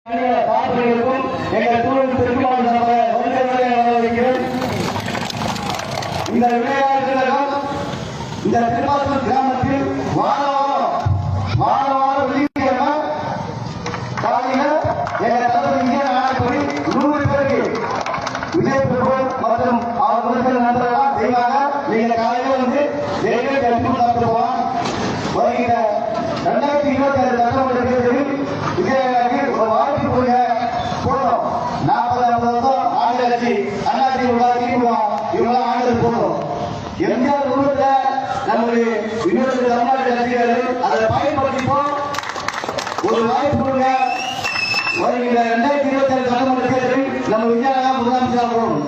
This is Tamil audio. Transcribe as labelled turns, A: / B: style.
A: இந்த விளையாட்டுகளும் இந்த திருவாரூர் கிராமத்தில் வாரம் வெள்ளிக்கிழமை காலையில எங்க தலைவர் இந்திய நாடுபடி 100 பேருக்கு விஜய் பிரபு மற்றும் அவர் முதல் நண்பர்களாக செய்வாங்க. நீங்க காலையில வந்து சாப்பிடுவோம். வருகிற 2026 சட்டமன்ற தேர்தலில் விஜயகாந்தி ஒரு வாய்ப்பு போடுறோம். 40-50 ஆண்டு கட்சி அண்ணாச்சி இவங்களாம் ஆண்டுகள் போடுறோம். எம்ஜிஆர் உருவத்தை நம்முடைய இன்னொரு தமிழ்நாட்டு கட்சிகள் அதை பயன்படுத்திப்போம். ஒரு வாய்ப்பு கொடுங்க. வருகிற 2026 சட்டமன்ற தேர்தலில் நம்ம விஜயகாந்தி முதலமைச்சர் போடணும்.